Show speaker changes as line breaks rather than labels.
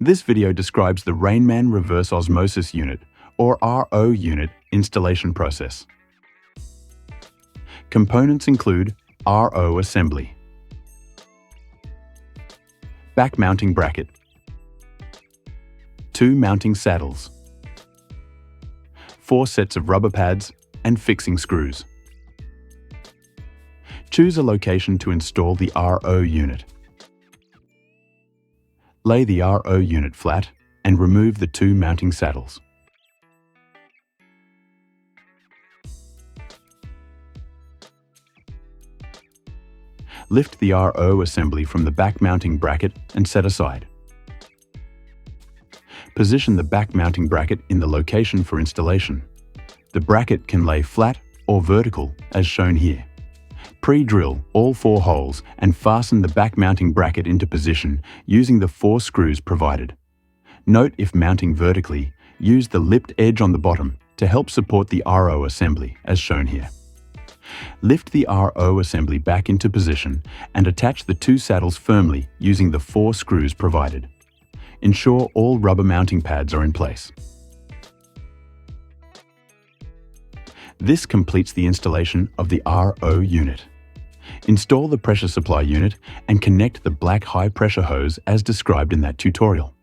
This video describes the Rainman Reverse Osmosis Unit, or RO unit, installation process. Components include RO assembly, back mounting bracket, 2 mounting saddles, 4 sets of rubber pads and fixing screws. Choose a location to install the RO unit. Lay the RO unit flat and remove the 2 mounting saddles. Lift the RO assembly from the back mounting bracket and set aside. Position the back mounting bracket in the location for installation. The bracket can lay flat or vertical as shown here. Pre-drill all 4 holes and fasten the back mounting bracket into position using the 4 screws provided. Note, if mounting vertically, use the lipped edge on the bottom to help support the RO assembly as shown here. Lift the RO assembly back into position and attach the 2 saddles firmly using the 4 screws provided. Ensure all rubber mounting pads are in place. This completes the installation of the RO unit. Install the pressure supply unit and connect the black high pressure hose as described in that tutorial.